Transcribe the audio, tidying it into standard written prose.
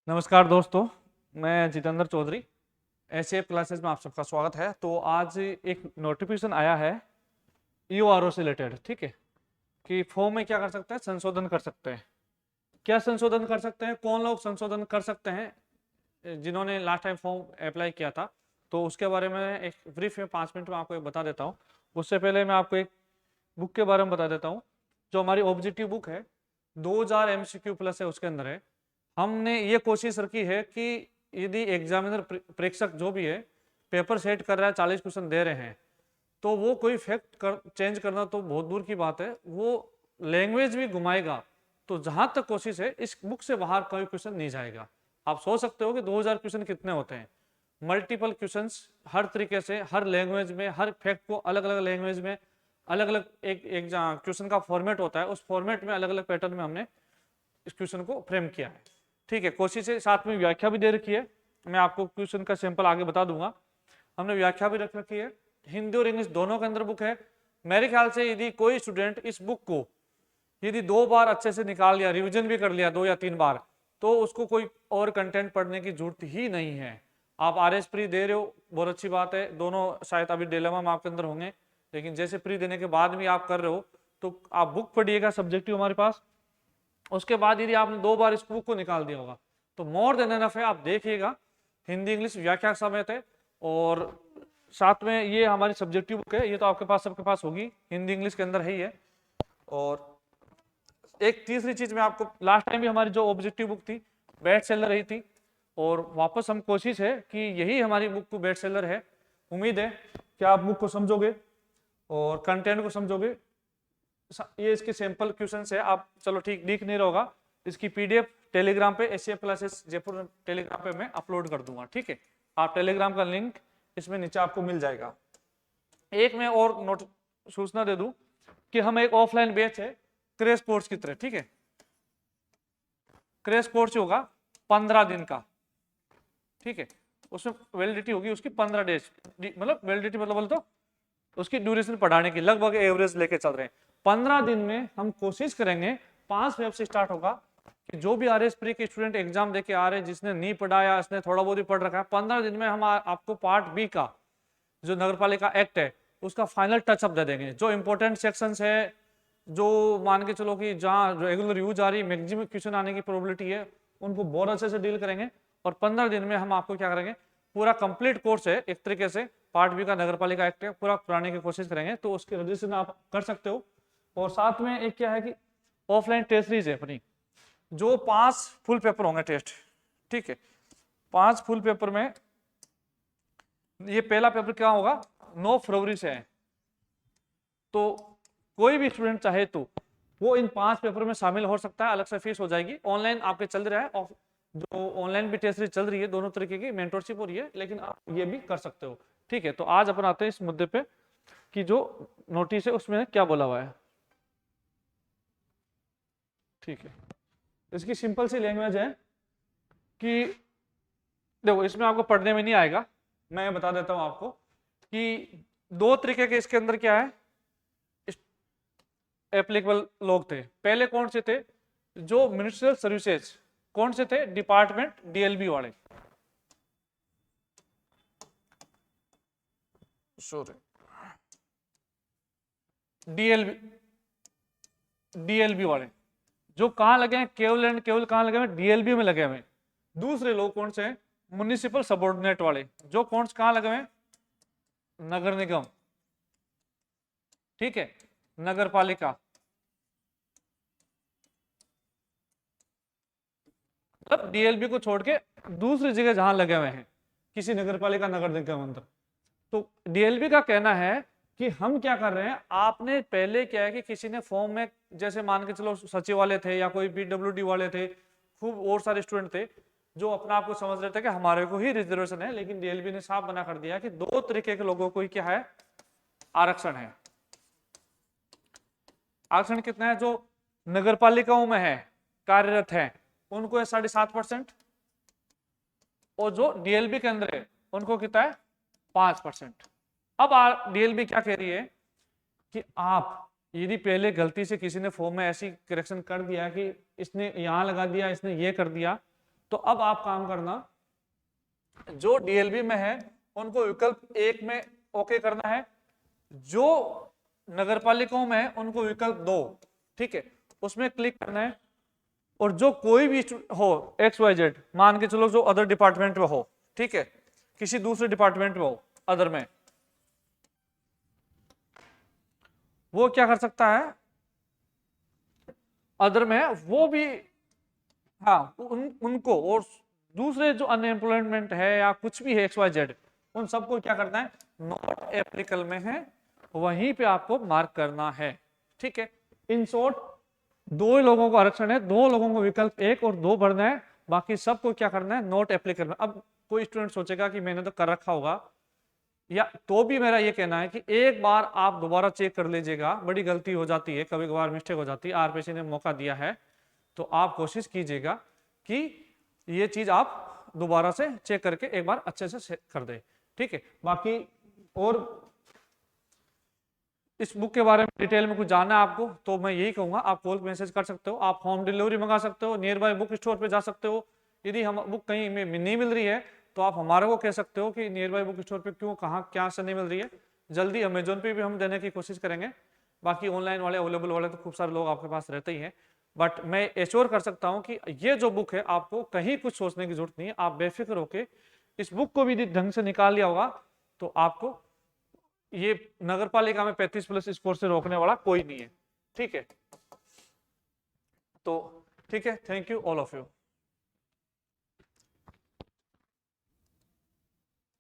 नमस्कार दोस्तों, मैं जितेंद्र चौधरी। एसएफ क्लासेस में आप सबका स्वागत है। तो आज एक नोटिफिकेशन आया है ईओआरओ से रिलेटेड, ठीक है, कि फॉर्म में क्या कर सकते हैं, संशोधन कर सकते हैं। क्या संशोधन कर सकते हैं, कौन लोग संशोधन कर सकते हैं, जिन्होंने लास्ट टाइम फॉर्म अप्लाई किया था। तो उसके बारे में एक ब्रीफ में 5 मिनट में आपको एक बता देता हूँ। उससे पहले मैं आपको एक बुक के बारे में बता देता हूँ। जो हमारी ऑब्जेक्टिव बुक है 2000 MCQ प्लस है, उसके अंदर है। हमने ये कोशिश रखी है कि यदि एग्जामिनर प्रेक्षक जो भी है पेपर सेट कर रहा है, 40 क्वेश्चन दे रहे हैं, तो वो कोई फैक्ट चेंज करना तो बहुत दूर की बात है, वो लैंग्वेज भी घुमाएगा। तो जहां तक कोशिश है इस बुक से बाहर कोई क्वेश्चन नहीं जाएगा। आप सोच सकते हो कि 2000 क्वेश्चन कितने होते हैं। मल्टीपल क्वेश्चंस हर तरीके से, हर लैंग्वेज में, हर फैक्ट को अलग अलग लैंग्वेज में, अलग अलग एक एक क्वेश्चन का फॉर्मेट होता है, उस फॉर्मेट में अलग अलग पैटर्न में हमने इस क्वेश्चन को फ्रेम किया है। ठीक है, कोशिश है, साथ में व्याख्या भी दे रखी है। मैं आपको क्वेश्चन का सैंपल आगे बता दूंगा। हमने व्याख्या भी रख रखी है, हिंदी और इंग्लिश दोनों के अंदर बुक है। मेरे ख्याल से यदि कोई स्टूडेंट इस बुक को यदि 2 बार अच्छे से निकाल लिया, रिवीजन भी कर लिया 2 या 3 बार, तो उसको कोई और कंटेंट पढ़ने की जरूरत ही नहीं है। आप RS प्री दे रहे हो, बहुत अच्छी बात है। दोनों शायद अभी डिलेमा में आपके अंदर होंगे, लेकिन जैसे प्री देने के बाद भी आप कर रहे हो तो आप बुक पढ़िएगा, सब्जेक्टिव हमारे पास। उसके बाद यदि आपने 2 बार इस बुक को निकाल दिया होगा तो मोर देन एनफ है। आप देखिएगा, हिंदी इंग्लिश व्याख्या समेत है, और साथ में ये हमारी सब्जेक्टिव बुक है, ये तो आपके पास सबके पास होगी, हिंदी इंग्लिश के अंदर है ही है। और एक तीसरी चीज में आपको, लास्ट टाइम भी हमारी जो ऑब्जेक्टिव बुक थी बेस्ट सेलर रही थी, और वापस हम कोशिश है कि यही हमारी बुक को बेस्ट सेलर है। उम्मीद है कि आप बुक को समझोगे और कंटेंट को समझोगे। ये इसके सैंपल क्वेश्चन है, आप चलो ठीक दिख नहीं रहा होगा, इसकी PDF टेलीग्राम पे एसएफ क्लासेस जयपुर टेलीग्राम पे मैं अपलोड कर दूंगा। ठीक है, आप टेलीग्राम का लिंक इसमें नीचे आपको मिल जाएगा। एक मैं और नोट सूचना दे दूं कि हम एक ऑफलाइन बैच है क्रैश कोर्स की तरह, ठीक है। क्रैश कोर्स होगा 15 दिन का, ठीक है। उसमें वैलिडिटी होगी उसकी 15 डेज, मतलब वैलिडिटी मतलब बोले तो उसकी ड्यूरेशन पढ़ाने की लगभग एवरेज लेके चल रहे हैं। 15 दिन में हम कोशिश करेंगे, 5 फेब से स्टार्ट होगा, कि जो भी RS प्री के स्टूडेंट एग्जाम देके आ रहे हैं, जिसने नहीं पढ़ाया, इसने थोड़ा बहुत ही पढ़ रखा है, 15 दिन में हम आपको पार्ट बी का जो नगरपालिका एक्ट है उसका फाइनल टचअप दे देंगे। जो इंपॉर्टेंट सेक्शंस है, जो मान के चलो कि जहाँ रेगुलर यूज आ रही, मैक्सिमम क्वेश्चन आने की प्रोबेबिलिटी है, उनको बहुत अच्छे से डील करेंगे। और 15 दिन में हम आपको क्या करेंगे, पूरा कंप्लीट कोर्स है एक तरीके से, पार्ट बी का नगरपालिका एक्ट है, पूरा कराने की कोशिश करेंगे। तो उसके रजिस्ट्रेशन आप कर सकते हो। और साथ में एक क्या है कि ऑफलाइन टेस्ट सीरीज है अपनी, जो 5 फुल पेपर होंगे टेस्ट, ठीक है। 5 फुल पेपर में ये पहला पेपर क्या होगा, 9 फरवरी से है। तो कोई भी स्टूडेंट चाहे तो वो इन 5 पेपर में शामिल हो सकता है, अलग से फीस हो जाएगी। ऑनलाइन आपके चल रहा है, जो ऑनलाइन भी टेस्ट सीरीज चल रही है, दोनों तरीके की मेंटरशिप हो रही है, लेकिन आप ये भी कर सकते हो। ठीक है, तो आज अपन आते हैं इस मुद्दे पे कि जो नोटिस है उसमें क्या बोला हुआ है। ठीक है, इसकी सिंपल सी लैंग्वेज है कि देखो, इसमें आपको पढ़ने में नहीं आएगा, मैं बता देता हूं आपको कि 2 तरीके के इसके अंदर क्या है एप्लीकेबल लोग थे। पहले कौन से थे, जो मिनिस्ट्रियल सर्विसेज, कौन से थे, डिपार्टमेंट DLB वाले, सॉरी DLB वाले, जो कहां लगे हैं, केवल एंड केवल कहां लगे हैं, DLB में लगे हुए। दूसरे लोग कौन से हैं, म्युनिसिपल सबऑर्डिनेट वाले, जो कौन से कहां लगे हुए हैं, नगर निगम, ठीक है, नगर पालिका, मतलब DLB को छोड़ के दूसरी जगह जहां लगे हुए हैं किसी नगर पालिका नगर निगम अंदर। तो DLB का कहना है कि हम क्या कर रहे हैं, आपने पहले क्या है कि किसी ने फॉर्म में, जैसे मान के चलो सचिव वाले थे या कोई PWD वाले थे, खूब और सारे स्टूडेंट थे जो अपना आपको समझ रहे थे कि हमारे को ही रिजर्वेशन है, लेकिन DLB ने साफ मना कर दिया कि 2 तरीके के लोगों को ही क्या है, आरक्षण है। आरक्षण कितना है, जो नगर पालिकाओं में है, कार्यरत है, उनको है 7.5%, और जो DLB के अंदर है उनको कितना है, 5%। अब DLB क्या कह रही है कि आप यदि पहले गलती से किसी ने फॉर्म में ऐसी करेक्शन कर दिया कि इसने यहां लगा दिया, इसने ये कर दिया, तो अब आप काम करना, जो डीएलबी में है उनको विकल्प 1 में ओके करना है, जो नगर पालिकाओं में है उनको विकल्प 2, ठीक है, उसमें क्लिक करना है। और जो कोई भी हो XYZ, मान के चलो जो अदर डिपार्टमेंट में हो, ठीक है, किसी दूसरे डिपार्टमेंट में हो अदर में, वो क्या कर सकता है, अदर में वो भी, हाँ उनको और दूसरे जो अनएम्प्लॉयमेंट है या कुछ भी है XYZ, उन सबको क्या करना है, नॉट एप्लीकेबल में है वहीं पे आपको मार्क करना है, ठीक है। इन शॉर्ट 2 लोगों को आरक्षण है, 2 लोगों को विकल्प 1 और 2 भरना है, बाकी सबको क्या करना है, नॉट एप्लीकेबल में। अब कोई स्टूडेंट सोचेगा कि मैंने तो कर रखा होगा, या तो भी मेरा ये कहना है कि एक बार आप दोबारा चेक कर लीजिएगा, बड़ी गलती हो जाती है, कभी कभार मिस्टेक हो जाती है, आरपीसी ने मौका दिया है तो आप कोशिश कीजिएगा कि ये चीज आप दोबारा से चेक करके एक बार अच्छे से कर दे, ठीक है। बाकी और इस बुक के बारे में डिटेल में कुछ जानना है आपको तो मैं यही कहूंगा, आप कॉल मैसेज कर सकते हो, आप होम डिलीवरी मंगा सकते हो, नियर बाय बुक स्टोर पे जा सकते हो। यदि हम बुक कहीं में नहीं मिल रही है तो आप हमारे को कह सकते हो कि नियर बाय बुक स्टोर पे क्यों, कहाँ क्या से नहीं मिल रही है, जल्दी अमेजोन पे भी हम देने की कोशिश करेंगे। बाकी ऑनलाइन वाले अवेलेबल वाले तो खूब सारे लोग आपके पास रहते ही हैं, बट मैं एश्योर कर सकता हूँ कि ये जो बुक है आपको कहीं कुछ सोचने की जरूरत नहीं है, आप बेफिक्र होकर इस बुक को भी ढंग से निकाल लिया होगा तो आपको ये नगर पालिका में 35+ स्कोर से रोकने वाला कोई नहीं है, ठीक है। तो ठीक है, thank you all of you.